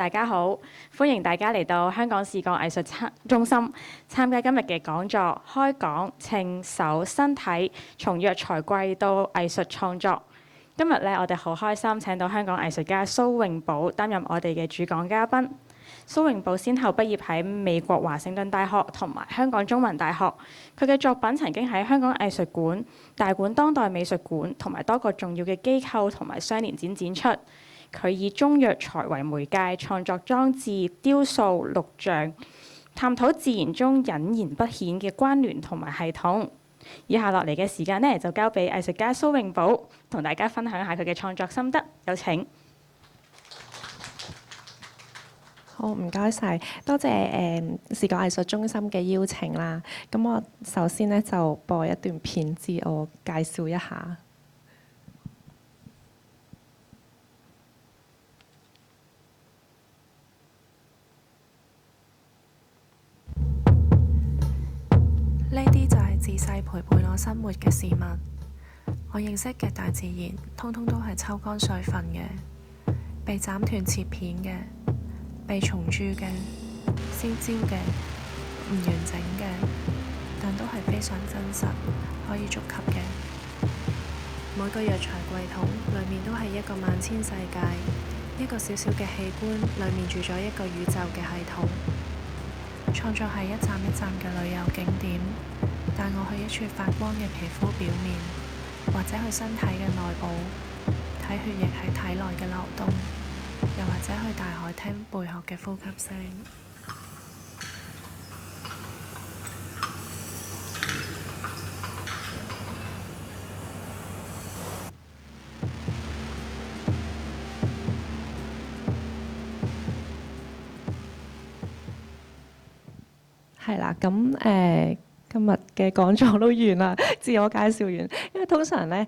大家好，歡迎大家嚟到香港視覺藝術中心參加今日嘅講座，開講稱手身體從藥材貴到藝術創作。今日咧，我哋好開心請到香港藝術家蘇穎寶擔任我哋嘅主講嘉賓。蘇穎寶先後畢業喺美國華盛頓大學同埋香港中文大學，佢嘅作品曾經喺香港藝術館、大館當代美術館同埋多個重要嘅機構同埋雙年展展出。佢以中藥材為媒介創作裝置、雕塑、錄像，探討自然中隱然不顯嘅關聯同埋系統。以下落嚟嘅時間呢，就交俾藝術家蘇穎寶同大家分享下佢嘅創作心得。有請。好，唔該晒，多謝視覺藝術中心嘅邀請啦。咁我首先呢，就播一段片自我介紹一下。呢啲就係自細陪伴我生活嘅事物。我認識嘅大自然，通通都係抽乾水分嘅，被斬斷切片嘅，被蟲蛀嘅，燒焦嘅，唔完整嘅，但都係非常真實，可以觸及嘅。每個藥材櫃桶裡面都係一個萬千世界，一個小小嘅器官裡面住咗一個宇宙嘅系統。創作係一站一站嘅旅遊景點，帶我去一處發光嘅皮膚表面，或者去身體嘅內部，睇血液喺體內嘅流動，又或者去大海聽貝殼嘅呼吸聲。係啦，咁今日嘅講座都完啦，自我介紹完。因為通常咧，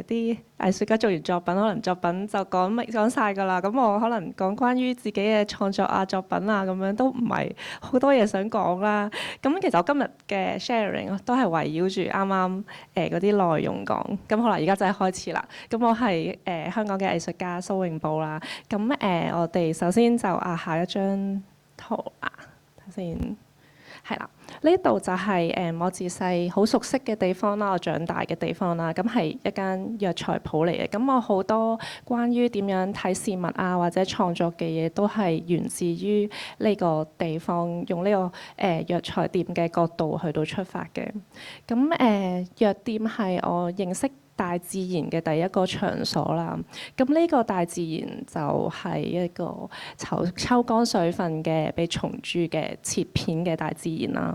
啲藝術家做完作品，可能作品就講晒㗎啦。咁我可能講關於自己嘅創作啊、作品啊咁樣，都唔係好多嘢想講啦。咁其實我今日嘅 sharing 都係圍繞住啱啱嗰啲內容講。咁好啦，而家就係開始啦。咁我係香港嘅藝術家蘇穎寶啦。咁我哋首先就下一張圖啊，睇先。係啦，呢度就係我自細好熟悉嘅地方啦，我長大嘅地方啦。咁係一間藥材鋪嚟嘅。咁我好多關於點樣睇事物啊，或者創作嘅嘢，都係源自於呢個地方，用呢個藥材店嘅角度去到出發嘅。咁藥店係我認識大自然嘅第一個場所啦。咁呢個大自然就係一個抽乾水分嘅、被蟲蛀嘅、切片嘅大自然啦。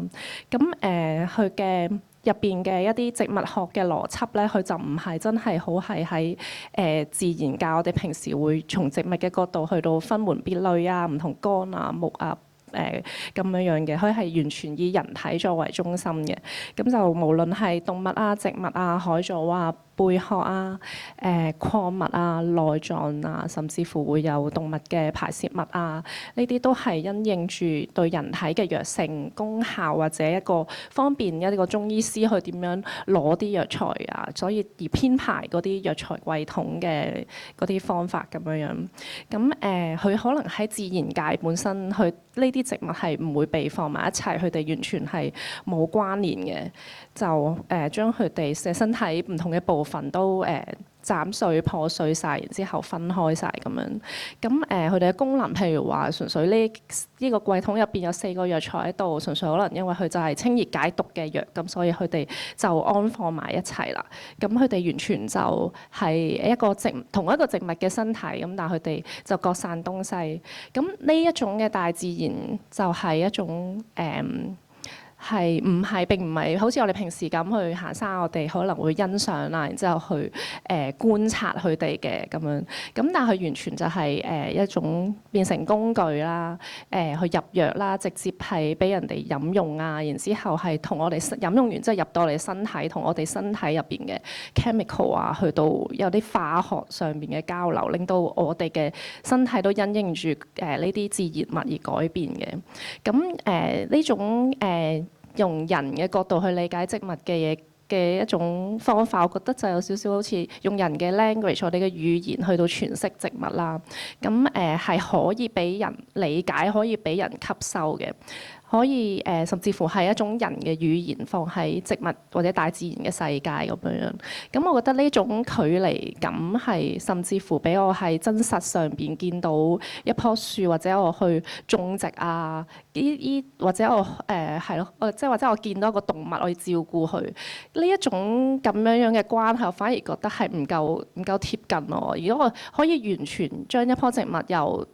咁佢嘅入邊嘅一啲植物學嘅邏輯咧，佢就唔係真係好係喺自然界，我哋平時會從植物嘅角度去到分門別類啊，唔同乾啊、木啊。咁樣嘅，佢係完全以人體作為中心嘅。咁就無論係動物啊、植物啊、海藻啊、貝殼啊、礦物啊、內臟啊，甚至乎會有動物嘅排泄物啊，呢啲都係因應住對人體嘅藥性功效，或者一個方便一個中醫師去點樣攞啲藥材啊，所以而編排嗰啲藥材櫃桶嘅嗰啲方法咁樣。咁佢可能喺自然界本身，佢呢啲植物係唔會被放埋一齊，佢哋完全係冇關聯嘅。就將佢哋嘅身體唔同嘅部分都斬碎破碎晒，然之後分開晒咁樣。咁佢哋嘅功能，譬如話純粹呢個櫃桶入邊有4個藥材喺度，純粹可能因為佢就係清熱解毒嘅藥，咁所以佢哋就安放埋一齊啦。咁佢哋完全就係一個同一個植物嘅身體，咁但係佢哋就各散東西。咁呢一種嘅大自然就係一種並唔係好似我哋平時咁去行山，我哋可能會欣賞啦，然之後去觀察佢哋嘅咁樣。咁但係佢完全就係一種變成工具啦，去入藥啦，直接係俾人哋飲用啊，然之後係同我哋飲用完之後入到我哋身體，同我哋身體入邊嘅 chemical 啊，去到有啲化學上邊嘅交流，令到我哋嘅身體都因應住呢啲自然物而改變嘅。咁呢種用人嘅角度去理解植物嘅嘢嘅一種方法，我覺得就有少少好似用人嘅 language，我哋嘅語言去到詮釋植物啦。咁係可以俾人理解，可以俾人吸收嘅。可以甚至乎係一種人嘅語言放喺植物或者大自然嘅世界咁樣。咁我覺得呢種距離感係甚至乎俾我喺真實上邊見到一棵樹，或者我去種植啊，或者我係咯，即係或者我見到一個動物，我要照顧佢呢一種咁樣嘅關係，我反而覺得係唔夠貼近我。如果我可以完全將一棵植物由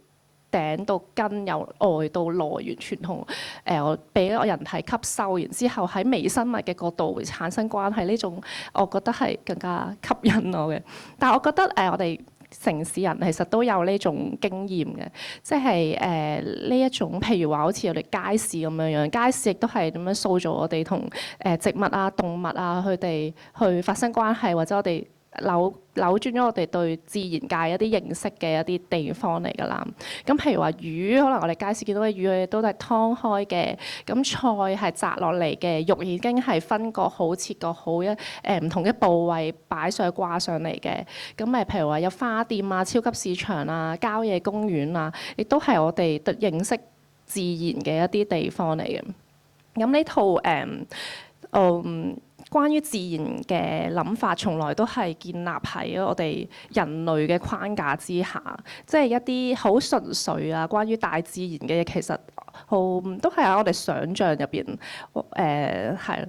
頂到根，由外到內，完全同我俾我人體吸收，然之後喺微生物嘅角度會產生關係，呢種我覺得係更加吸引我嘅。但係我覺得我哋城市人其實都有呢種經驗嘅，即係呢一種譬如話好似我哋街市咁樣樣，街市亦都係點樣塑造我哋同植物啊、動物啊佢哋去發生關係，或者我哋扭轉咗我哋對自然界一啲認識嘅一啲地方嚟㗎啦。咁譬如話魚，可能我哋街市見到嘅魚都係劏開嘅，咁菜係摘落嚟嘅，肉已經係分割好、切割好唔同嘅部位擺上去掛上嚟嘅。咁譬如話有花店啊、超級市場啊、郊野公園啊，亦都係我哋認識自然嘅一啲地方嚟嘅。咁呢套關於自然嘅諗法，從來都係建立喺我哋人類嘅框架之下，即係一啲好純粹啊，關於大自然嘅嘢，其實都係喺我哋想像入邊，係。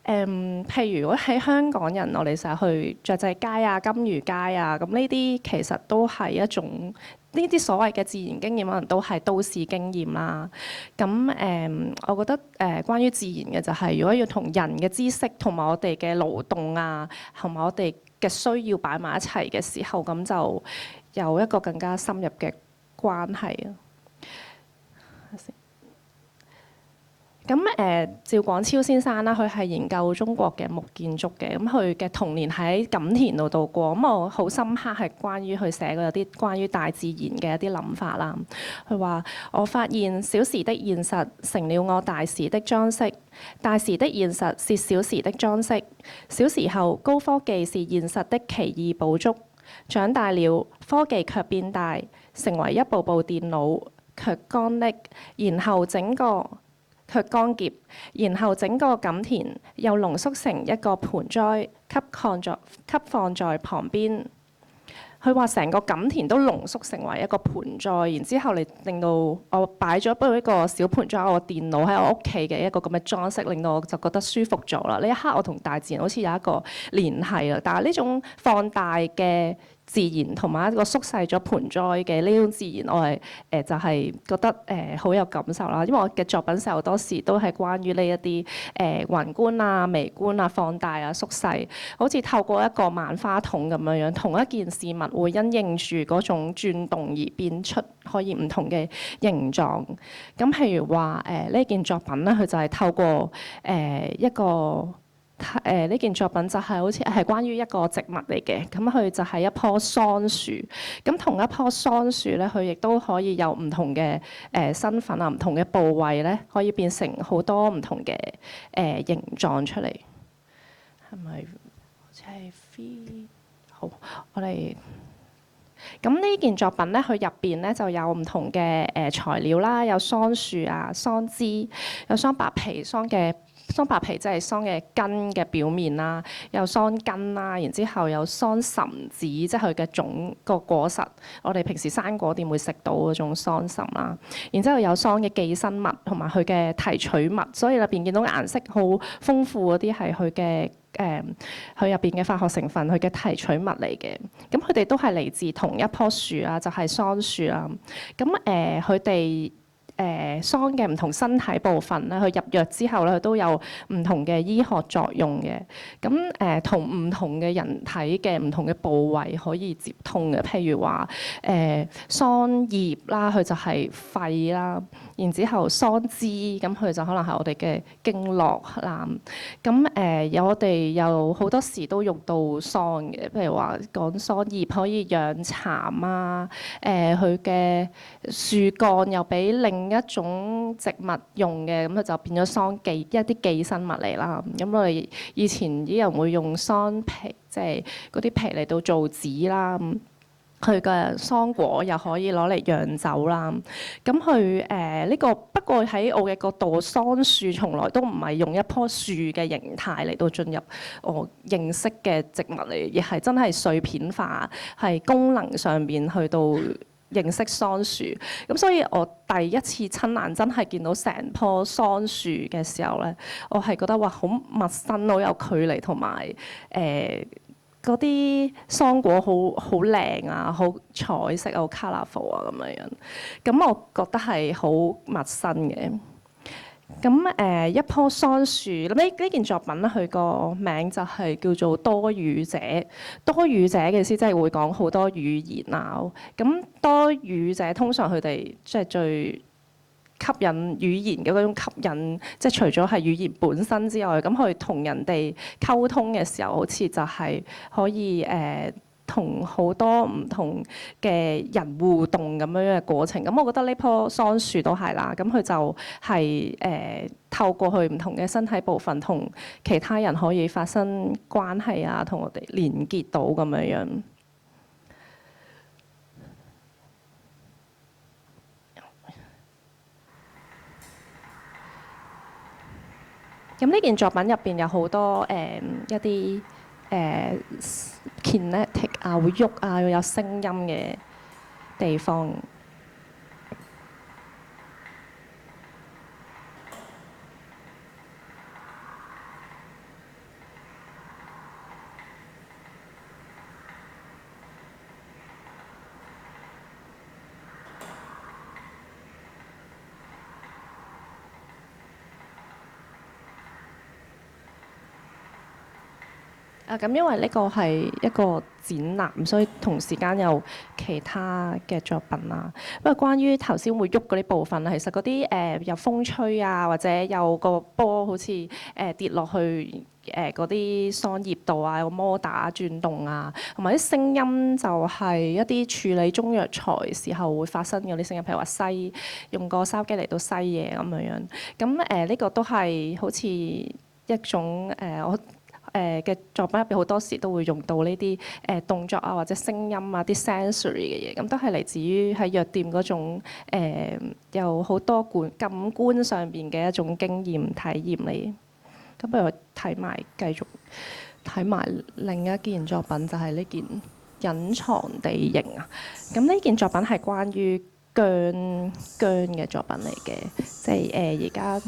譬如如果喺香港人，我哋成日去雀仔街啊、金魚街啊，咁呢啲其實都係一種呢啲所謂嘅自然經驗，可能都係都市經驗啦。咁我覺得關於自然嘅就係，如果要同人嘅知識同埋我哋嘅勞動啊，同埋我哋嘅需要擺埋一齊嘅時候，咁就有一個更加深入嘅關係啊。咁趙廣超先生啦，佢係研究中國嘅木建築嘅，咁佢嘅童年喺錦田度度過，咁我好深刻係關於佢寫過有啲關於大自然嘅一啲諗法啦。佢話：我發現小時的現實成了我大時的裝飾，大時的現實是小時的裝飾。小時候高科技是現實的奇異捕捉，長大了科技卻變大，成為一部部電腦，卻乾癟，然後整個卻乾澀，然後整個錦田又濃縮成一個盆栽，給放在旁邊。佢話成個錦田都濃縮成為一個盆栽，然之後你令到我擺咗一個小盆栽，我電腦喺我屋企嘅一個咁嘅裝飾，令到我就覺得舒服咗啦。呢一刻我同大自然好似有一個聯繫啦。但係呢種放大嘅自然同埋一個縮細咗盆栽嘅呢種自然，我係就係覺得好有感受啦。因為我嘅作品好多時都係關於呢一啲宏觀啊、微觀啊、放大啊、縮細，好似透過一個萬花筒咁樣樣，同一件事物會因應住嗰種轉動而變出可以唔同嘅形狀。咁譬如話呢件作品咧，佢就係透過一個。呢件作品就係好似係關於一個植物嚟嘅，咁佢就係一棵桑樹。咁同一棵桑樹咧，佢亦都可以有唔同嘅身份啊，唔同嘅部位咧，可以變成好多唔同嘅形狀出嚟。係咪？好似係 free。好，我哋咁呢件作品咧，佢入邊咧就有唔同嘅材料啦，有桑樹啊、桑枝，有桑白皮、桑白皮即係桑嘅根嘅表面啦，有桑根啦，然之後有桑葚子，即係佢嘅種個果實。我哋平時生果店會食到嗰種桑葚啦。然之後有桑嘅寄生物同埋佢嘅提取物，所以入邊見到顏色好豐富嗰啲係佢嘅佢入邊嘅化學成分，佢嘅提取物嚟嘅。咁佢哋都係嚟自同一棵樹啊，就係桑樹啦。咁佢哋桑嘅唔同身體部分咧，佢入藥之後咧，佢都有唔同嘅醫學作用嘅。咁同唔同嘅人體嘅唔同嘅部位可以接通嘅，譬如話桑葉啦，佢就係肺啦。然之後桑枝，咁佢就可能係我哋嘅經絡啦。咁我哋有好多時都用到桑嘅，譬如話講桑葉可以養蠶啊，佢嘅樹幹又俾另另一種植物用嘅，咁佢就變咗桑寄一啲寄生物嚟啦。咁我哋以前啲人會用桑皮，即係嗰啲皮嚟到做紙啦。佢嘅桑果又可以攞嚟釀酒啦。咁佢呢個不過喺我嘅角度，桑樹從來都唔係用一棵樹嘅形態嚟到進入我認識嘅植物嚟，而係真係碎片化，係功能上邊去到認識桑樹。咁所以我第一次親眼真係見到成棵桑樹嘅時候咧，我係覺得哇好陌生，好有距離，同埋嗰啲桑果好靚啊，好彩色啊，好 colourful 啊咁樣樣。咁我覺得係好陌生嘅。咁一棵桑樹，咁呢件作品咧，佢個名就係叫做多語者。多語者嘅意思即係會講好多語言啊。咁多語者通常佢哋即係最吸引語言嘅嗰種吸引，即係除咗係語言本身之外，咁佢同人哋溝通嘅時候，好似就係可以同好多唔同嘅人互動咁樣嘅過程。咁我覺得呢棵桑樹都係啦，咁佢就係透過佢唔同嘅身體部分，同其他人可以發生關係啊，同我哋連結到咁樣樣。咁呢件作品入邊有好多一啲kinetic 啊，會喐啊，要有聲音嘅地方。咁因為呢個係一個展覽，所以同時間有其他嘅作品啦。不過關於頭先會喐嗰啲部分，其實嗰啲有風吹啊，或者有個波好似跌落去嗰啲桑葉度啊，有個摩打轉動啊，同埋啲聲音就係一啲處理中藥材時候會發生嘅啲聲音，譬如話篩用個筲箕嚟到篩嘢咁樣樣。咁呢個都係好似一種我嘅作品入邊好多時都會用到呢啲動作啊，或者聲音啊，啲 sensory 嘅嘢，咁都係嚟自於喺藥店嗰種有好多感官上邊嘅一種經驗體驗嚟。咁不如我繼續睇埋另一件作品，就係呢件隱藏地形啊。咁呢件作品係關於薑嘅作品嚟嘅，即係而家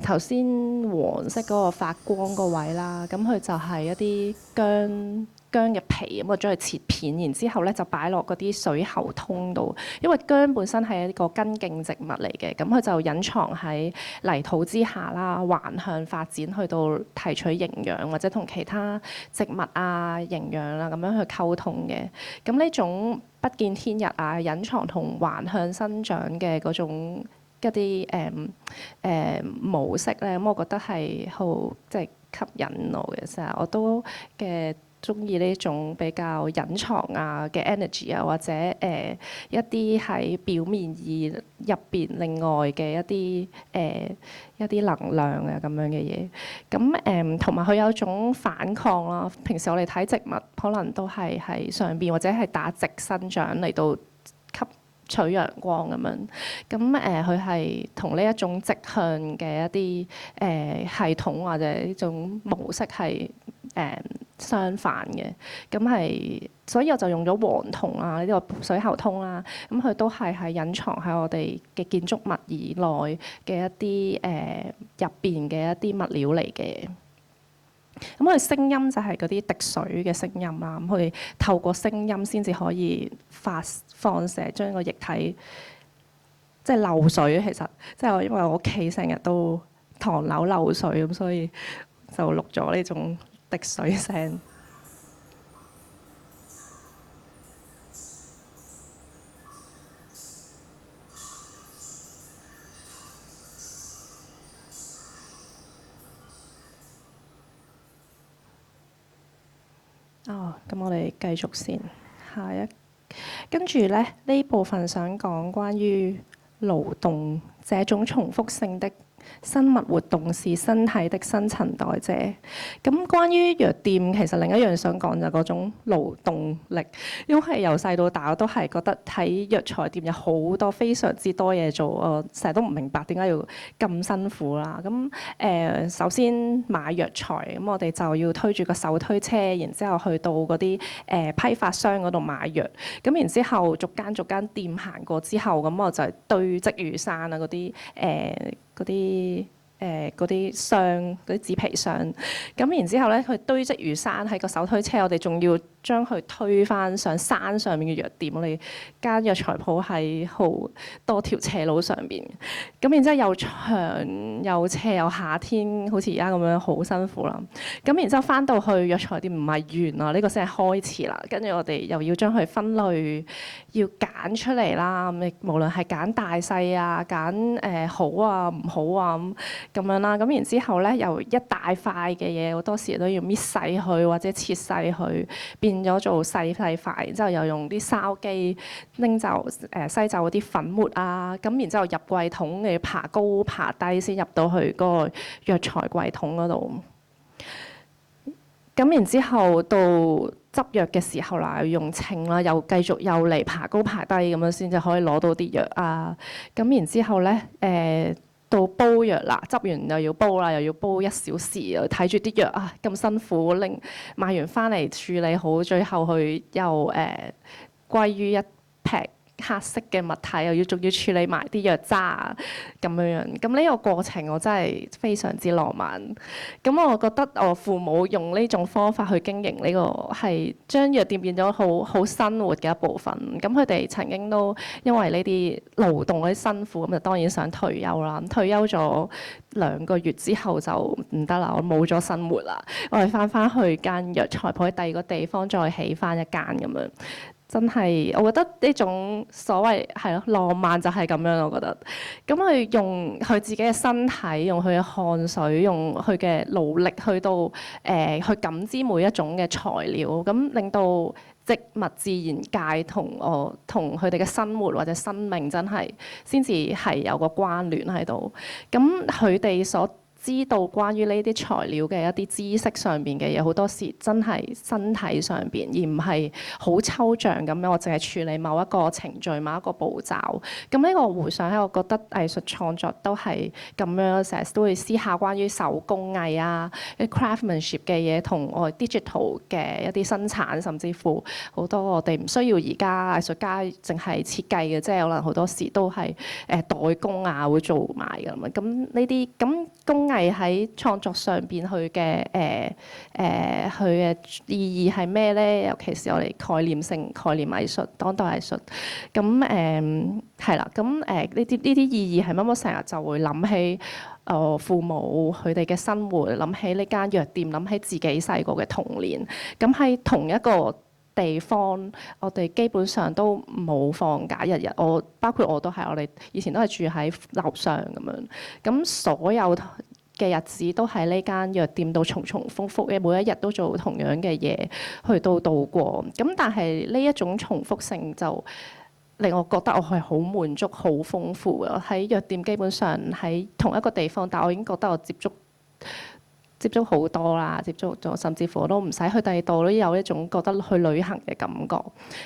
頭先黃色嗰個發光個位啦，咁佢就係一啲薑嘅皮，咁我將佢切片，然之後咧就擺落嗰啲水喉通度。因為薑本身係一個根莖植物嚟嘅，咁佢就隱藏喺泥土之下啦，橫向發展去到提取營養，或者同其他植物啊營養啦咁樣去溝通嘅。咁呢種不見天日啊，隱藏同橫向生長嘅嗰種一啲模式咧，咁我覺得係好即係吸引我嘅，成日我都中意呢種比較隱藏啊嘅 energy 啊，或者一啲喺表面而入邊另外嘅一啲能量啊咁樣嘅嘢。咁同埋佢有一種反抗啦。平時我哋睇植物可能都係喺上邊或者係打直生長嚟到取陽光咁樣，咁佢係同呢一種直向嘅一啲系統或者呢種模式係相反嘅，咁係所以我就用咗黃銅啊呢個水喉通啦，咁佢都係隱藏喺我哋嘅建築物以內嘅一啲入邊嘅一啲物料嚟嘅。咁佢聲音就係嗰啲滴水嘅聲音啦，咁佢透過聲音先至可以放射將個液體即係漏水。其實即係因為我屋企成日都唐樓漏水，咁所以就錄咗呢種滴水聲。咁我哋繼續先，下一跟住咧呢部分想講關於勞動這種重複性的生物活動是身體的新陳代謝。咁關於藥店，其實另一樣想講就係嗰種勞動力，因為由細到大我都係覺得喺藥材店有好多非常之多嘢做，我成日都唔明白點解要咁辛苦啦。咁首先買藥材，咁我哋就要推住個手推車，然之後去到嗰啲批發商嗰度買藥，咁然之後逐間店行過之後，咁我就堆積如山啊嗰啲箱，嗰啲紙皮箱，咁然之後咧，佢堆積如山喺個手推車，我哋仲要將佢推返上山上面嘅藥店。我哋間藥材鋪喺好多條斜路上邊，咁然之後又長又斜又夏天，好似而家咁樣好辛苦啦。咁然之後返到去藥材店唔係完啊，呢個先係開始啦。跟住我哋又要將佢分類，要揀出嚟啦。咁無論係揀大細啊，揀好啊唔好啊咁樣啦。咁然之後咧，又一大塊嘅嘢，好多時都要搣細佢或者切細佢，變咗做細塊。然之後又用啲筲箕拎走西走嗰啲粉末啊。咁然之後入櫃桶，你要爬高爬低先入到去嗰個藥材櫃桶嗰度。咁然之後到執藥嘅時候啦，要用秤啦，又繼續又嚟爬高爬低咁樣先至可以攞到啲藥啊。咁然之後咧到煲藥啦，執完又要煲啦，又要煲1小時，又睇住啲藥啊咁辛苦，拎買完翻嚟處理好，最後佢又歸於一劈黑色嘅物體，仲要處理埋啲藥渣咁樣。咁呢個過程我真係非常之浪漫。咁我覺得我父母用呢種方法去經營呢個係將藥店變咗好生活嘅一部分。咁佢哋曾經都因為呢啲勞動嗰啲辛苦，咁就當然想退休啦。咁退休咗2個月之後就唔得啦，我冇咗生活啦。我哋翻去間藥材鋪喺第2個地方再起翻一間咁樣。真係，我覺得呢種所謂係咯浪漫就係咁樣，我覺得。咁佢用佢自己嘅身體，用佢嘅汗水，用佢嘅勞力去到去感知每一種嘅材料，咁令到植物自然界同佢哋嘅生活或者生命真係先至係有個關聯喺度。咁佢哋所知道關於呢啲材料嘅一啲知識上邊嘅嘢，好多時真係身體上邊，而唔係好抽象咁樣。我淨係處理某一個程序、某一個步驟。咁呢個回想喺我覺得藝術創作都係咁樣，成日都會思考關於手工藝啊、craftsmanship 嘅嘢，同我哋 digital 嘅一啲生產，甚至乎好多我哋唔需要而家藝術家淨係設計嘅，即係可能好多時都係代工啊會做埋㗎嘛。咁呢啲咁工藝喺創作上邊佢嘅佢嘅意義係咩咧？尤其是我哋概念性概念藝術、當代藝術。咁係啦。咁呢啲意義係乜？我成日就會諗起父母佢哋嘅生活，諗起呢間藥店，諗起自己細個嘅童年。咁喺同一個地方，我哋基本上都冇放假，日日包括我都係，我哋以前都係住喺樓上咁樣。咁所有嘅日子都喺呢間藥店度重重複複嘅，每一日都做同樣嘅嘢去到度過。咁但係呢一種重複性就令我覺得我係好滿足、好豐富嘅。喺藥店基本上喺同一個地方，但我已經覺得我接觸好多啦，接觸咗甚至乎我都唔使去第二度，都有一種覺得去旅行嘅感覺。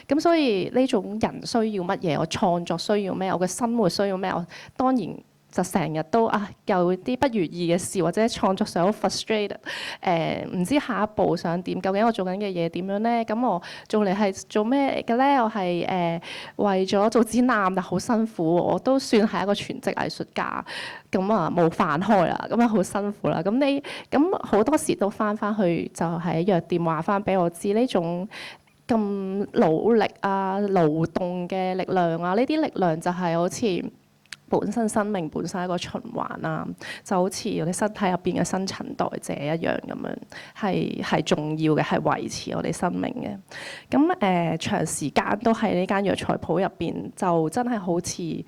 咁所以呢種人需要乜嘢，我創作需要咩，我嘅生活需要咩，我當然就成日都有啲不如意嘅事，或者創作上好 frustrated，唔知下一步想點，究竟我做緊嘅嘢點樣咧？咁我做嚟係做咩嚟嘅咧？我係為咗做展覽，但好辛苦，我都算係一個全職藝術家，咁冇飯開啦，咁好辛苦啦。咁好多時都翻去就喺藥店話翻俾我知呢種咁努力啊、勞動嘅力量啊，呢啲力量就係好似本身生命本身係一個循環啦，就好似我哋身體入邊嘅新陳代謝一樣咁樣，係重要嘅，係維持我哋生命嘅。咁長時間都喺呢間藥材鋪入邊，就真係好似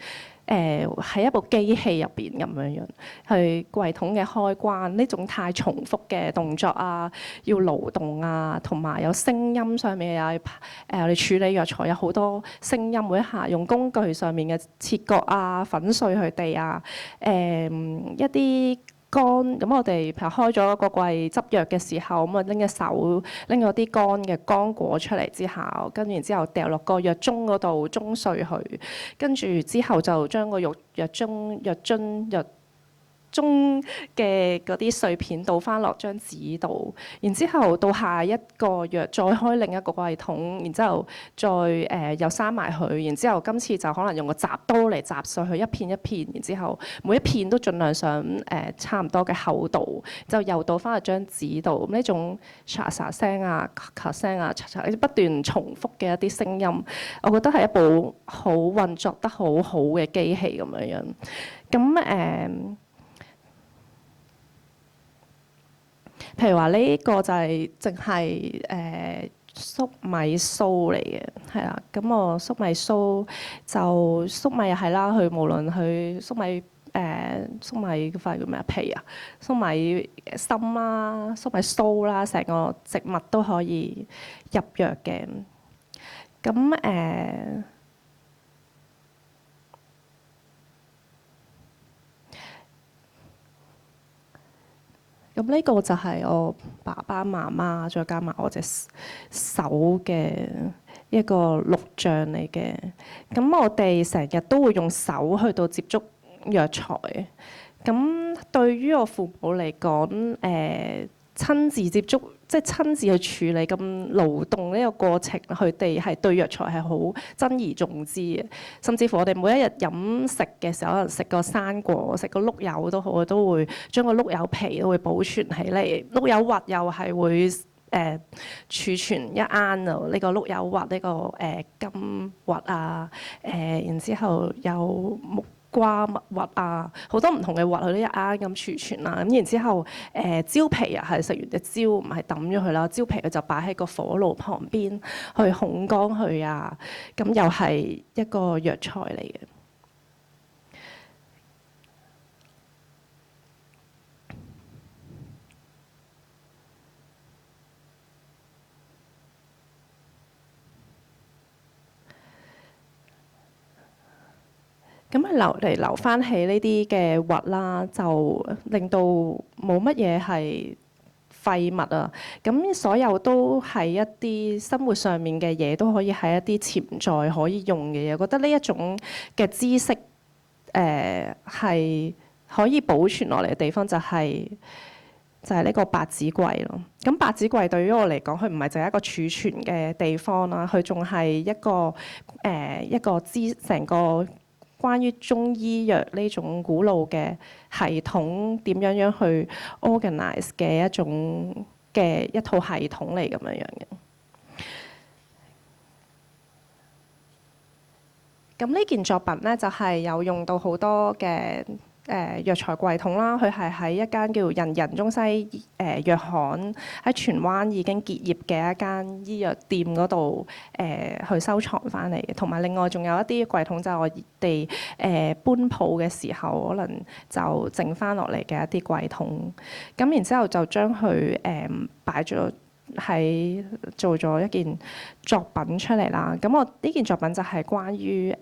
喺一部機器入邊咁樣樣，去櫃桶嘅開關呢種太重複嘅動作啊，要勞動啊，同埋有聲音上面又我哋處理藥材有好多聲音，每一下用工具上面嘅切割啊、粉碎佢哋啊，一啲乾咁，我哋譬如開咗個櫃執藥嘅時候，咁啊拎隻手拎咗啲乾嘅乾果出嚟之後，跟住然之後掉落個藥盅嗰度舂碎佢，跟住之後就將個藥盅嘅嗰啲碎片倒翻落張紙度，然之後到下一個藥再開另一個櫃桶，然之後再又閂埋佢，然之後今次就可能用個雜刀嚟雜碎佢一片一片，然之後每一片都盡量上差唔多嘅厚度，就又倒翻去張紙度。呢種沙沙聲啊、咔咔聲啊、不斷重複嘅一啲聲音，我覺得係一部好運作得好好嘅機器咁樣樣。咁譬如話呢個就係淨係粟米鬚嚟嘅，係啦。咁我粟米鬚就粟米係啦，佢無論佢粟米嗰塊叫咩啊皮啊，粟米芯啦、粟米鬚啦，成個植物都可以入藥嘅。咁咁呢個就係我爸爸媽媽再加埋我隻手嘅一個錄像嚟嘅。咁我哋成日都會用手去到接觸藥材。咁對於我父母嚟講，親自接觸，即係親自去處理咁勞動呢個過程，佢哋係對藥材係好珍而重之嘅。甚至乎我哋每一日飲食嘅時候，可能食個生果、食個碌柚都好，我都會將個碌柚皮都會保存起嚟。碌柚核又係會儲存一罌啊！呢個碌柚核，呢個金核啊，然之後有木瓜核啊，好多唔同嘅核，佢都一罌咁儲存啦。咁然之後，蕉皮啊，係食完隻蕉唔係抌咗佢啦，蕉皮佢就擺喺個火爐旁邊去烘乾佢啊。咁又係一個藥材嚟嘅。咁留翻起呢啲嘅核啦，就令到冇乜嘢係廢物啊。咁所有都係一啲生活上面嘅嘢，都可以係一啲潛在可以用嘅嘢。我覺得呢一種嘅知識係可以保存落嚟嘅地方就係呢個白紙櫃咯。咁白紙櫃對於我嚟講，佢唔係淨係一個儲存嘅地方啦，佢仲係一個成個關於中醫藥呢種古老嘅系統點樣去 organize 嘅一套系統嚟咁樣樣嘅。咁呢件作品咧就係有用到好多嘅藥材櫃桶啦，佢係喺一間叫人中西藥行喺荃灣已經結業嘅一間醫藥店嗰度去收藏翻嚟嘅，同埋另外仲有一啲櫃桶就係我哋搬鋪嘅時候可能就剩翻落嚟嘅一啲櫃桶，咁然之後就將佢擺咗喺做咗一件作品出嚟啦。咁我呢件作品就係關於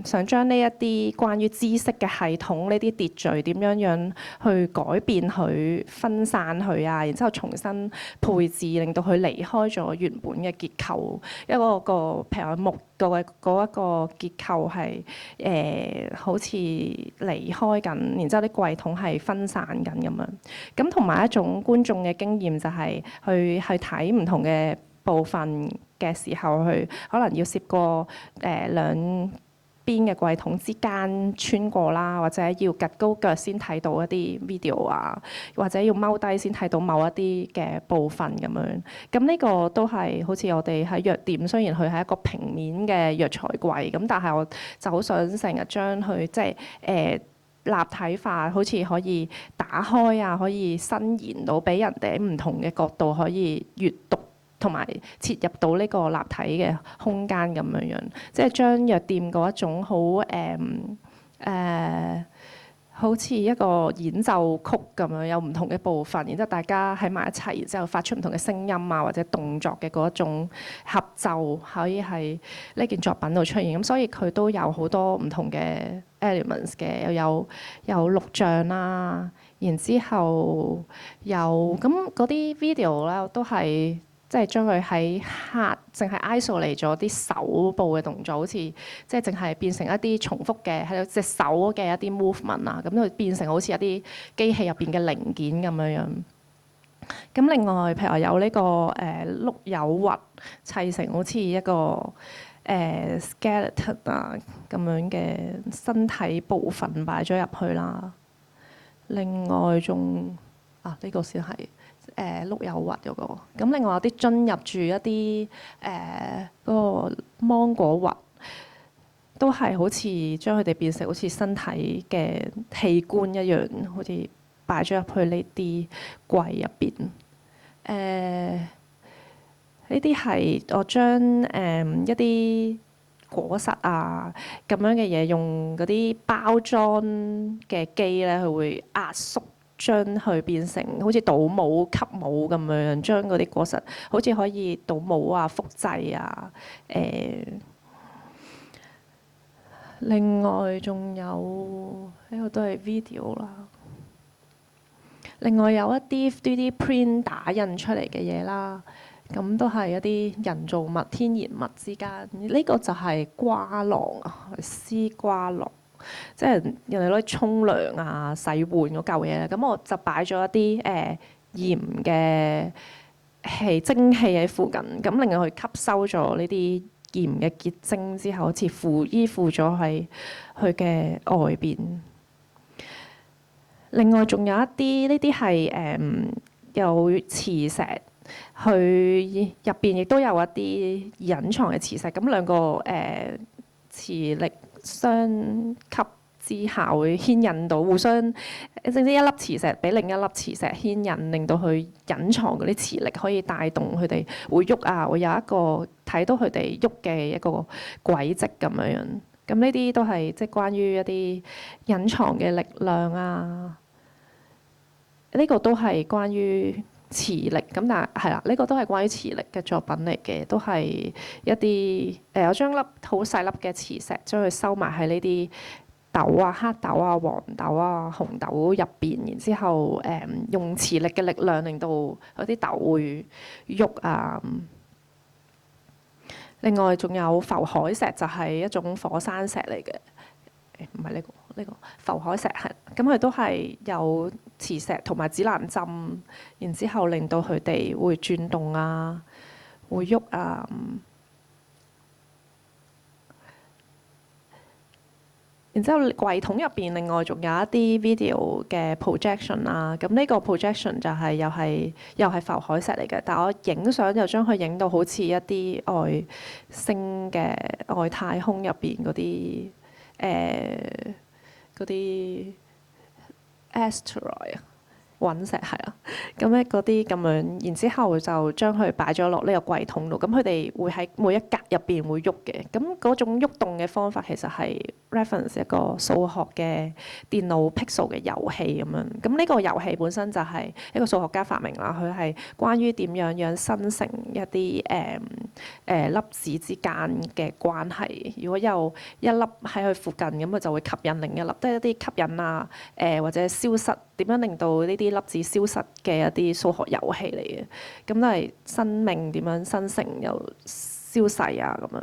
想將呢一啲關於知識嘅系統，呢啲秩序點樣去改變佢、分散佢啊，然之後重新配置，令到佢離開咗原本嘅結構。一個譬如木嗰一個結構係好似離開緊，然之後啲櫃桶係分散緊咁樣。咁同埋一種觀眾嘅經驗就係去睇唔同嘅部分嘅時候，去可能要涉過兩邊嘅櫃桶之間穿過啦，或者要趌高腳先睇到一啲 video 啊，或者要踎低先睇到某一啲嘅部分咁樣。咁呢個都係好似我哋喺藥店，雖然佢係一個平面嘅藥材櫃，咁但係我就好想成日將佢即係立體化，好似可以打開啊，可以伸延到俾人哋喺唔同嘅角度可以閱讀同埋切入到呢個立體嘅空間咁樣樣，即係將藥店嗰一種好好似一個演奏曲咁樣，有唔同嘅部分，然之後大家喺埋一齊，然之後發出唔同嘅聲音啊，或者動作嘅嗰一種合奏，可以喺呢件作品度出現。咁所以佢都有好多唔同嘅 elements 嘅，又有錄像啦，然之後有咁嗰啲 video 咧，都係。即係將佢喺淨係 isolate 咗啲手部嘅動作，好似即係淨係變成一啲重複嘅喺隻手嘅一啲 movement 啊，咁就變成好似一啲機器入邊嘅零件咁樣樣。咁另外，譬如話有呢個碌柚核砌成好似一個skeleton 啊咁樣嘅身體部分擺咗入去啦。另外仲呢個先係。碌柚核嗰個，咁另外有啲樽入住一啲嗰個芒果核，都係好似將佢哋變成好似身體嘅器官一樣，好似擺咗入去呢啲櫃入邊。呢啲係我將一啲果實啊咁樣嘅嘢，用嗰啲包裝嘅機咧，佢會壓縮。將佢變成好似倒模、吸模咁樣，將嗰啲果實好似可以倒模啊、複製啊。另外仲有呢個都係 video 啦。另外有一啲 3D print 打印出嚟嘅嘢啦，咁都係一啲人造物、天然物之間。呢個就係瓜囊啊，絲瓜囊。即係人哋攞嚟沖涼啊、洗碗嗰嚿嘢咧，咁我就擺咗一啲鹽嘅蒸氣喺附近，咁令到佢吸收咗呢啲鹽嘅結晶之後，好似依附咗喺佢嘅外邊。另外仲有一啲呢啲係有磁石，佢入邊亦都有一啲隱藏嘅磁石，咁兩個磁力相吸之下會牽引到互相，總之一粒磁石俾另一粒磁石牽引，令到佢隱藏嗰啲磁力可以帶動佢哋會喐啊，會有一個睇到佢哋喐嘅一個軌跡咁樣樣。咁呢啲都係即係關於一啲隱藏嘅力量啊。呢個都係關於磁力咁，但係啦，呢個都係關於磁力嘅作品嚟嘅，都係一啲我將粒好細粒嘅磁石將佢收埋喺呢啲豆啊、黑豆啊、黃豆啊、紅豆入邊，然之後用磁力嘅力量令到嗰啲豆會喐啊。另外仲有浮海石，就係一種火山石嚟嘅，唔係呢個浮海石係，咁佢都係有磁石同埋指南針，然之後令到佢哋會轉動啊，會喐啊。然之後櫃桶入邊，另外仲有一啲 video 嘅 projection 啦。咁呢個 projection 就係又係浮海石嚟嘅，但我影相就將佢影到好似一啲外星嘅外太空入邊嗰啲 asteroid 隕石係啊，咁咧嗰啲咁樣，然之後就將佢擺咗落呢個櫃桶度。咁佢哋會喺每一格入邊會喐嘅。咁嗰種喐動嘅方法其實係 reference 一個數學嘅電腦 pixel 嘅遊戲咁樣。咁呢個遊戲本身就係一個數學家發明啦。佢係關於點樣生成一啲粒子之間嘅關係。如果有一粒喺佢附近，咁佢就會吸引另一粒，即係一啲吸引啊或者消失。點樣令到呢啲粒子消失嘅一啲數學遊戲嚟嘅，咁都係生命點樣生成又消逝啊咁樣。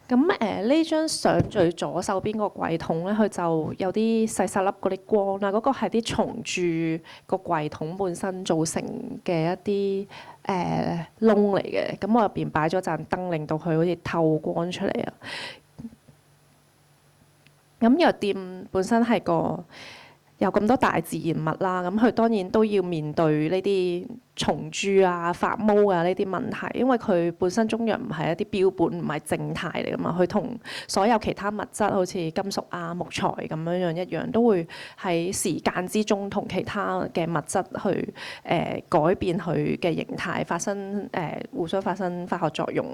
咁呢張相最左手邊個櫃桶咧，佢就有啲細細粒嗰啲光啦，嗰個係啲蟲蛀個櫃桶本身造成嘅一啲窿嚟嘅。咁我入邊擺咗盞燈，令到佢好似透光出嚟啊。咁藥店本身係有咁多大自然物啦，咁佢當然都要面對呢啲蟲蛀啊、發毛啊呢啲問題，因為佢本身中藥唔係一啲標本，唔係靜態嚟㗎嘛，佢同所有其他物質好似金屬啊、木材咁樣一樣，都會喺時間之中同其他嘅物質去改變佢嘅形態，互相發生化學作用。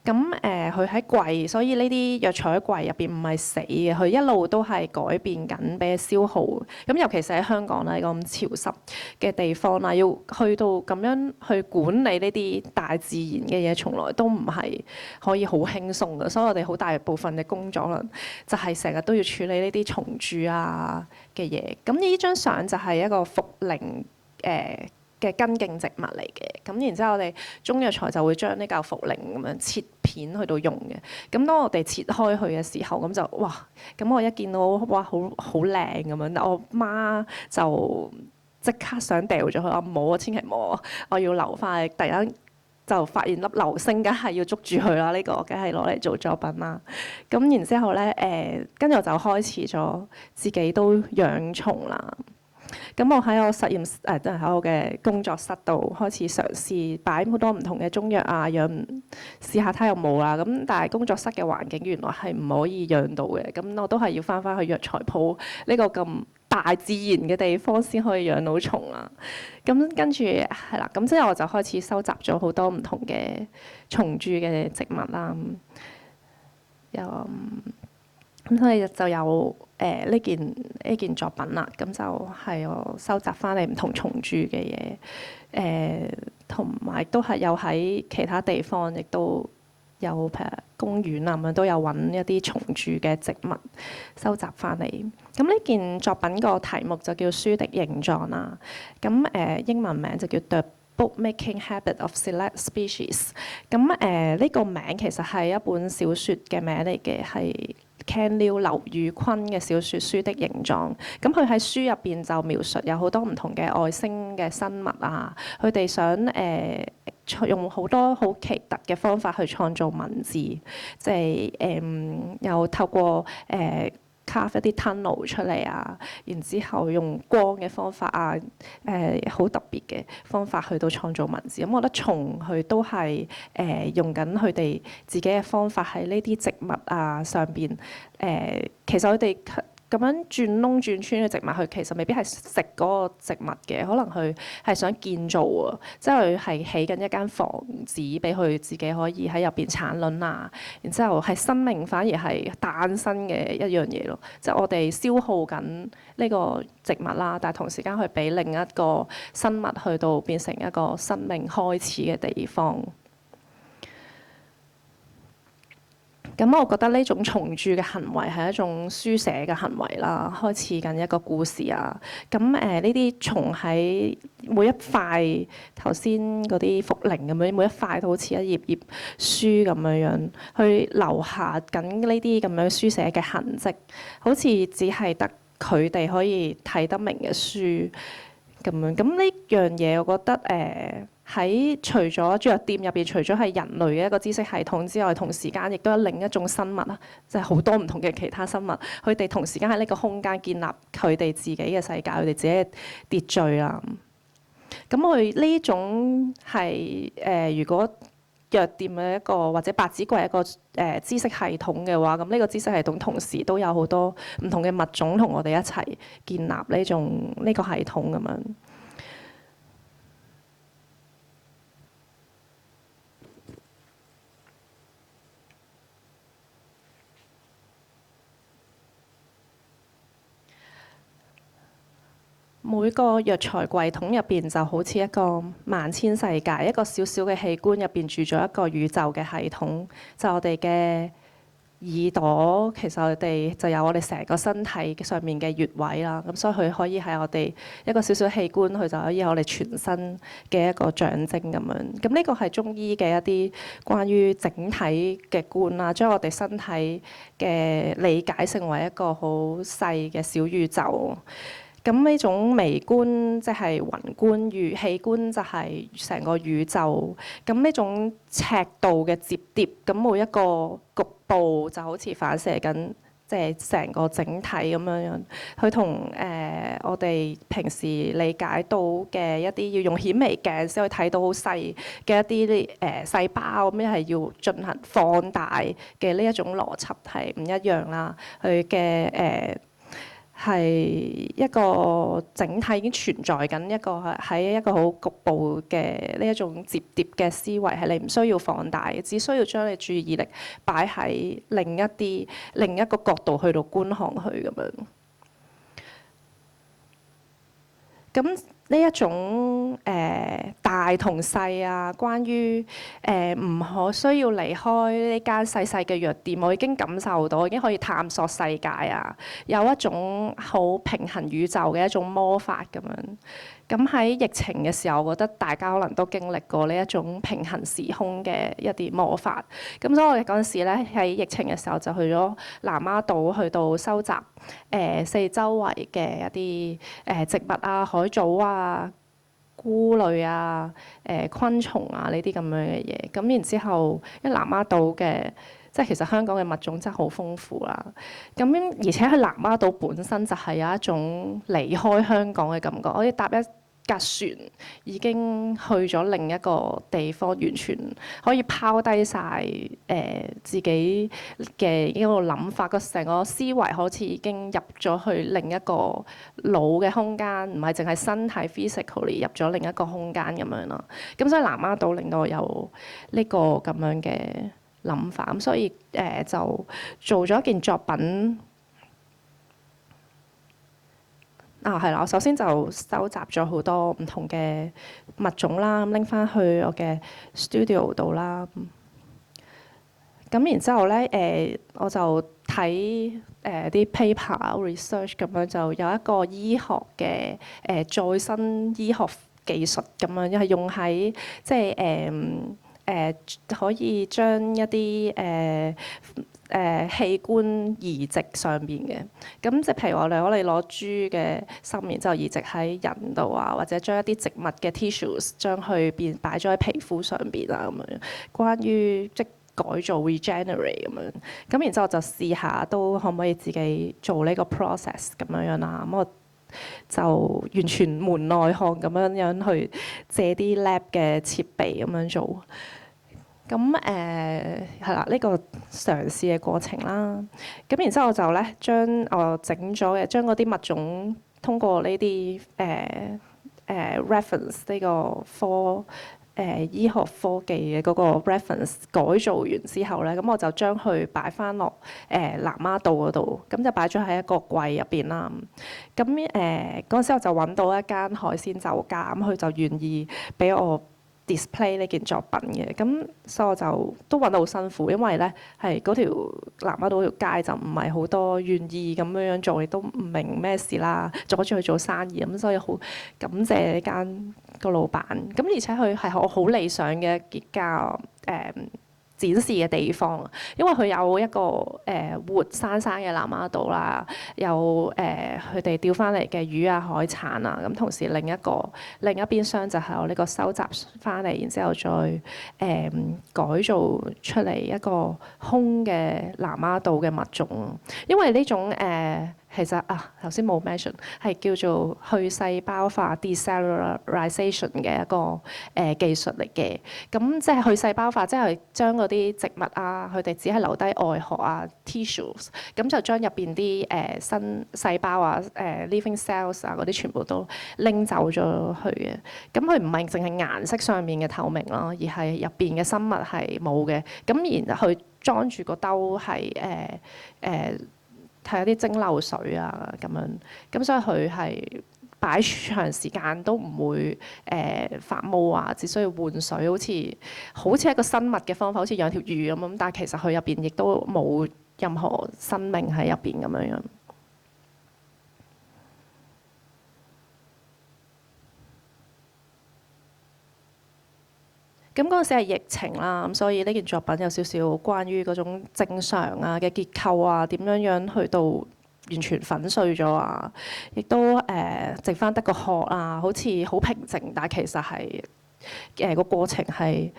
咁佢喺櫃，所以呢啲藥材喺櫃入邊唔係死嘅，佢一路都係改變緊，俾消耗。咁尤其是喺香港啦，咁潮濕嘅地方啦，要去到咁樣去管理呢啲大自然嘅嘢，從來都唔係可以好輕鬆嘅。所以我哋好大部分嘅工作啦，就係成日都要處理呢啲蟲蛀啊嘅嘢。咁呢張相就係一個茯苓嘅根莖植物嚟嘅，咁然之後我哋中藥材就會將呢嚿茯苓咁樣切片去到用嘅。咁當我哋切開佢嘅時候，咁就哇！咁我一見到哇，好靚咁樣，但我媽就即刻想掉咗佢，我冇啊，千祈唔好，我要留翻。突然間就發現粒流星，梗係要捉住佢啦！呢個梗係攞嚟做作品啦。咁然之後咧，跟住我就開始咗自己都養蟲啦。咁我喺我實驗即係喺我嘅工作室度開始嘗試擺好多唔同嘅中藥啊，試下睇有冇啦。咁但係工作室嘅環境原來係唔可以養到嘅，咁我都係要翻去藥材鋪呢個咁大自然嘅地方先可以養到蟲啦。咁跟住係啦，咁之後我就開始收集咗好多唔同嘅蟲蛀嘅植物啦。咁所以就有呢件作品啦，咁就係我收集翻嚟唔同蟲蛀嘅嘢，同埋都係有喺其他地方，亦都有譬如公園啊咁樣都有揾一啲蟲蛀嘅植物收集翻嚟。咁呢件作品個題目就叫書的形狀啦，咁英文名就叫 The Bookmaking Habit of Select Species。咁呢個名其實係一本小説嘅名嚟嘅，係Ken Liu 劉宇昆嘅小説《書的形狀》。咁佢喺書入邊就描述有好多唔同嘅外星嘅生物啊，佢哋想用好多好奇特嘅方法去創造文字，即係又透過carve 一啲 tunnel 出嚟啊，然之後用光嘅方法啊，好特別嘅方法去到創造文字。咁我覺得蟲佢都係用緊佢哋自己嘅方法喺呢啲植物啊上邊。其實佢哋咁樣轉窿轉穿嘅植物，佢其實未必係食嗰個植物嘅，可能佢係想建造啊，即係佢係起緊一間房子俾佢自己可以喺入邊產卵啊，然之後係生命反而係誕生嘅一樣嘢咯，即係我哋消耗緊呢個植物啦，但係同時間去俾另一個生物去到變成一個生命開始嘅地方。咁我覺得呢種蟲蛀嘅行為係一種書寫嘅行為啦，開始緊一個故事啊。咁呢啲蟲喺每一塊頭先嗰啲茯苓咁樣，每一塊都好似一頁頁書咁樣去留下緊呢啲咁樣書寫嘅痕跡，好似只係得佢哋可以睇得明嘅書咁樣。咁呢樣嘢我覺得喺除咗藥店入邊，除咗係人類嘅一個知識系統之外，同時間亦都有另一種生物啦，即係好多唔同嘅其他生物，佢哋同時間喺呢個空間建立佢哋自己嘅世界，佢哋自己嘅秩序啦。咁佢呢種係如果藥店嘅一個或者白紙櫃一個知識系統嘅話，咁呢個知識系統同時都有好多唔同嘅物種同我哋一齊建立呢個系統咁樣。每個藥材櫃桶入邊就好似一個萬千世界，一個小小嘅器官入邊住咗一個宇宙嘅系統。就我哋嘅耳朵，其實我哋就有我哋成個身體上面嘅穴位啦。咁所以佢可以係我哋一個小小器官，佢就可以係我哋全身嘅一個象徵咁樣。咁呢個係中醫嘅一啲關於整體嘅觀啦，將我哋身體嘅理解成為一個好細嘅小宇宙。咁呢種微觀即係宏觀，器官就係成個宇宙。咁呢種尺度嘅摺疊，咁每一個局部就好似反射緊即係成個整體咁樣樣，佢同我哋平時理解到嘅一啲要用顯微鏡先可以睇到好細嘅一啲細胞咁樣係要進行放大嘅呢一種邏輯係唔一樣啦。佢嘅係一個整體已經存在緊一個喺一個好局部嘅呢一種摺疊嘅思維，係你唔需要放大嘅，只需要將你注意力擺喺另一個角度去到觀看佢咁樣。咁呢一種大同細啊，關於唔需要離開呢間細細嘅藥店，我已經感受到，已經可以探索世界啊，有一種好平衡宇宙嘅一種魔法咁樣。咁喺疫情嘅時候，我覺得大家可能都經歷過呢一種平衡時空嘅一啲魔法。咁所以我哋嗰陣時咧喺疫情嘅時候就去咗南丫島，去到收集四周圍嘅一啲植物啊、海藻啊、菇類啊、昆蟲啊呢啲咁樣嘅嘢。咁然之後，因為南丫島嘅即係其實香港嘅物種真係好豐富啦。咁而且喺南丫島本身就係有一種離開香港嘅感覺，可以搭一架船已經去咗另一個地方，完全可以拋低晒自己嘅一個諗法，個成個思維好似已經入咗去另一個腦嘅空間，唔係淨係身體 physically 入咗另一個空間咁樣咯。咁所以南丫島令到我有呢個咁樣嘅諗法，咁所以就做咗一件作品。係啦，我首先就收集咗好多唔同嘅物種啦，拎翻去我嘅 studio 度啦。咁然之後咧，我就睇啲 paper research 咁樣，就有一個醫學嘅再生醫學技術咁樣，係用喺即係可以將一啲器官移植上邊嘅，咁即係譬如我哋攞豬嘅心，然之後移植喺人度啊，或者將一啲植物嘅 tissues 將佢擺咗喺皮膚上邊啊咁樣，關於即改造 regenerate 咁樣，咁然之後就試下都可唔可以自己做呢個 process 咁樣啦。咁我就完全門內漢咁樣去借啲 lab 嘅設備咁樣做。咁係啦，呢個嘗試嘅過程啦。咁然之後我就咧將我整咗嘅，將嗰啲物種通過呢啲reference 呢個醫學科技嘅嗰個 reference 改造完之後咧，咁我就將佢擺翻落南丫島嗰度，咁就擺咗喺一個櫃入邊啦。咁嗰陣時我就揾到一間海鮮酒家，咁佢就願意俾我 display 呢件作品嘅。咁所以我就都揾到好辛苦，因為咧係嗰條南丫島條街就唔係好多願意咁樣做，亦都唔明咩事啦，阻住佢做生意咁，所以好感謝呢間個老闆。咁而且佢係我好理想嘅一間展示嘅地方，因為佢有一個活生生嘅南丫島啦，有佢哋釣翻嚟嘅魚啊、海產啊，咁同時另一邊廂就係我呢個收集翻嚟，然之後再改造出嚟一個空嘅南丫島嘅物種，因為呢種其實頭先冇 mention 係叫做去細胞化 decellularization 嘅一個技術嚟嘅。咁即係去細胞化，即係將嗰啲植物啊，佢哋只係留低外殼啊 tissues，咁就將入邊啲新細胞啊、living cells 啊嗰啲全部都拎走咗去嘅。咁佢唔係淨係顏色上面嘅透明咯，而係入邊嘅生物係冇嘅。咁然後佢裝住個兜係係有啲蒸餾水啊咁樣，咁所以佢係擺長時間都唔會發毛啊，只需要換水，好似一個生物嘅方法，好似養條魚咁。但係其實佢入邊亦都冇任何生命喺入邊咁樣。咁嗰陣時係疫情啦，咁所以呢件作品有少少關於嗰種正常啊嘅結構啊，點樣去到完全粉碎咗啊，亦都剩翻得個殼啊，好似好平靜，但係其實係個過程係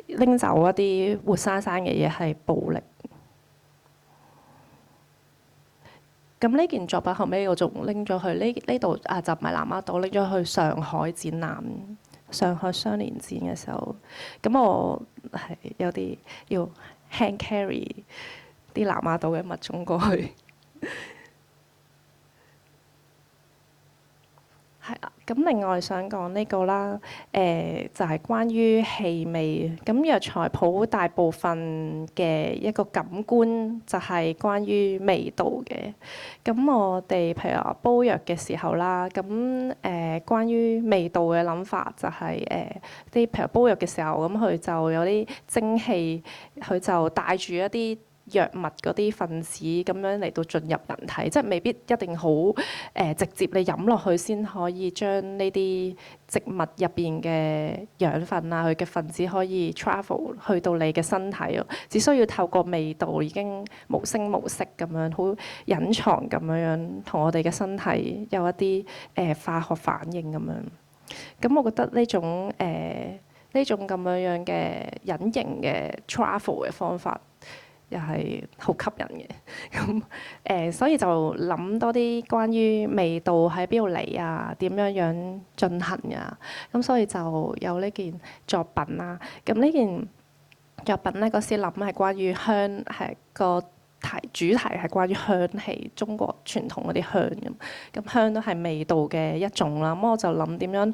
拎走一啲活生生嘅嘢係暴力。咁呢件作品後尾我仲拎咗去呢度啊，就唔係南丫島，拎咗去上海展覽，上海雙年展嘅時候，咁我係有啲要 hand carry 啲南丫島嘅物種過去。係啦，咁另外想講呢個啦，就係關於氣味。咁藥材鋪大部分嘅一個感官就係關於味道嘅。咁我哋譬如話煲藥嘅時候啦，咁關於味道嘅諗法就係啲譬如煲藥嘅時候，咁佢就有啲蒸氣，佢就帶住一啲藥物嗰啲分子咁樣嚟到進入人體，即係未必一定好直接你飲落去先可以將呢啲植物入邊嘅養分啊，佢嘅分子可以 travel 去到你嘅身體咯。只需要透過味道已經無聲無息咁樣，好隱藏咁樣同我哋嘅身體有一啲化學反應咁樣。咁我覺得呢種咁樣嘅隱形嘅 travel 嘅方法，又係好吸引嘅，咁所以就諗多啲關於味道喺邊度嚟啊，點樣樣進行啊，咁所以就有呢件作品啦。咁呢件作品咧，嗰時諗係關於香，係個主題係關於香氣，中國傳統嗰啲香咁。咁香都係味道嘅一種啦。咁我就諗點樣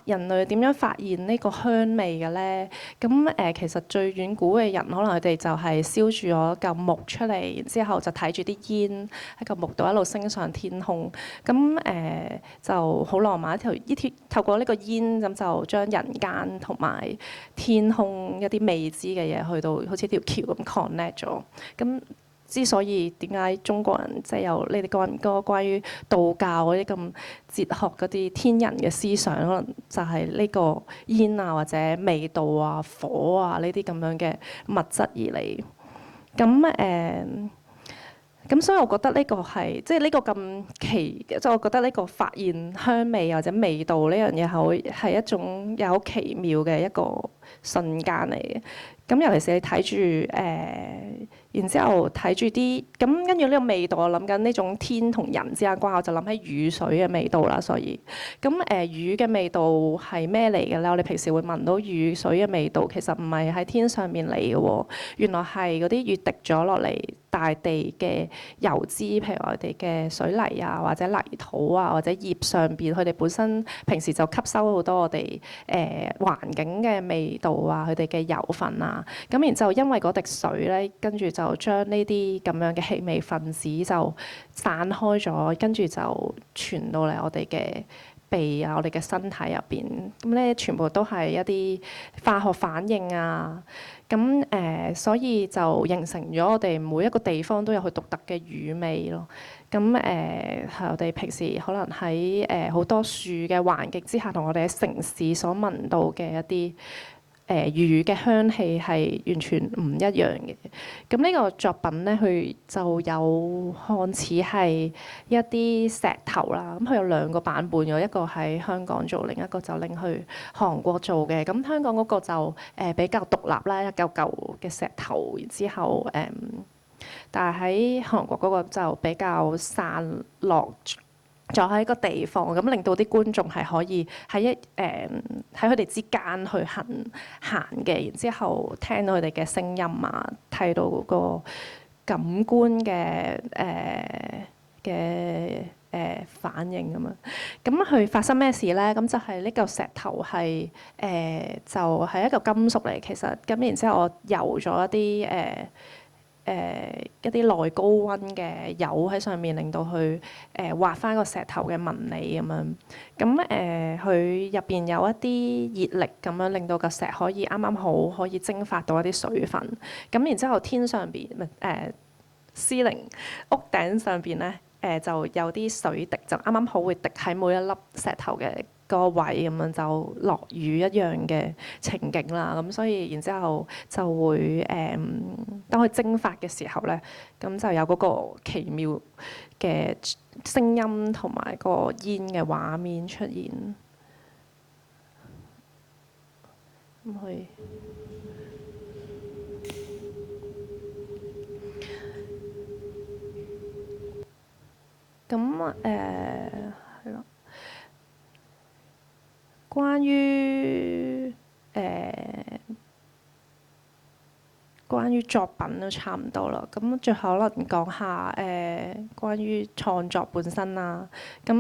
人類點樣發現呢個香味嘅咧？咁其實最遠古嘅人可能佢哋就係燒住咗嚿木出嚟，然之後就睇住啲煙喺嚿木度一路升上天空。咁就好浪漫，呢條透過呢個煙咁就將人間同埋天空一啲未知嘅嘢去到好似條橋咁 connect 咗。咁之所以點解中國人即係有呢啲關於道教嗰啲咁哲學嗰啲天人嘅思想，可能就係呢個煙啊或者味道啊火啊呢啲咁樣嘅物質而嚟。咁所以我覺得呢個係即係呢個咁奇，即係我覺得呢個發現香味或者味道呢樣嘢係一種有好奇妙嘅一個瞬間嚟嘅。咁尤其是你睇住然之後睇住啲咁，跟住呢個味道，我諗緊呢種天同人之間關係，我就諗起雨水嘅味道啦。所以咁雨嘅味道係咩嚟嘅咧？我哋平時會聞到雨水嘅味道，其實唔係喺天上面嚟嘅喎，原來係嗰啲雨滴咗落嚟大地嘅油脂，譬如我哋嘅水泥啊，或者泥土啊，或者葉上邊，佢哋本身平時就吸收好多我哋環境嘅味道啊，佢哋嘅油分啊，咁然之後因為嗰滴水咧，跟住就將呢啲咁樣嘅氣味分子就散開咗，跟住就傳到嚟我哋嘅鼻啊，我哋嘅身體入邊，咁咧全部都係一啲化學反應啊。咁所以就形成咗我哋每一個地方都有佢獨特嘅雨味咯。咁係我哋平時可能喺好多樹嘅環境之下，同我哋喺城市所聞到嘅一啲雨嘅香氣係完全唔一樣嘅。咁呢個作品咧，佢就有看似係一啲石頭啦。咁佢有兩個版本嘅，一個喺香港做，另一個就拎去韓國做嘅。咁香港嗰個就比較獨立啦，一嚿嚿嘅石頭，然之後但係喺韓國嗰個就比較散落咗喺個地方，咁令到啲觀眾係可以喺佢哋之間去行嘅，然之後聽到佢哋嘅聲音啊，睇到嗰個感官嘅反應咁樣。咁佢發生咩事咧？咁就係呢嚿石頭係就係一嚿金屬嚟，其實咁然之後我油咗一啲內高溫嘅油喺上面，令到佢畫翻個石頭嘅紋理咁樣。咁佢入邊有一啲熱力咁樣，令到個石可以啱啱好可以蒸發到一啲水分。咁然之後天上邊ceiling 屋頂上邊咧就有啲水滴，就啱啱好會滴喺每一粒石頭嘅個位咁樣，就落雨一樣嘅情景啦。咁所以然之後就會當佢蒸發嘅時候咧，咁就有嗰個奇妙嘅聲音同埋個煙嘅畫面出現。咁佢咁係咯，關於關於作品都差唔多啦。咁最後可能講下關於創作本身啦。咁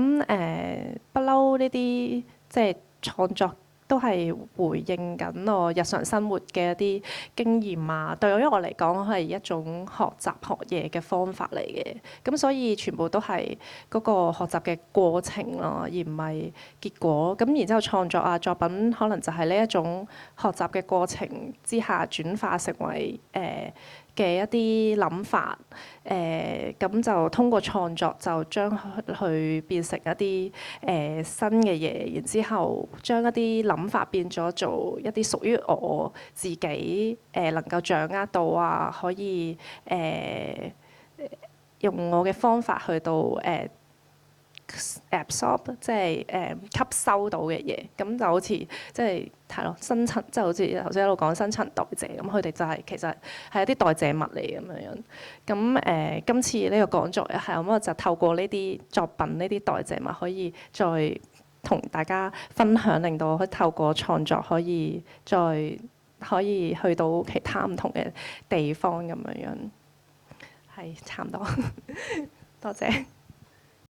不嬲呢啲即係創作都係回應緊我日常生活嘅一啲經驗啊。對於我嚟講係一種學習學嘢嘅方法嚟嘅。咁所以全部都係嗰個學習嘅過程咯，而唔係結果。咁然之後創作啊作品可能就係呢一種學習嘅過程之下轉化成為嘅一啲諗法。咁就通過創作就將佢變成一啲新嘅嘢，然之後將一啲諗法變咗做一啲屬於我自己能夠掌握到啊，可以用我嘅方法去到absorb， 即係吸收到嘅嘢。咁就好似即係咯，新陳即係好似頭先一路講新陳代謝咁，佢哋就係其實係一啲代謝物嚟咁樣樣。咁今次呢個講座又係咁，我就透過呢啲作品呢啲代謝物，可以再同大家分享，令到我可以透過創作可以再可以去到其他唔同嘅地方咁樣樣。係差唔多，多謝。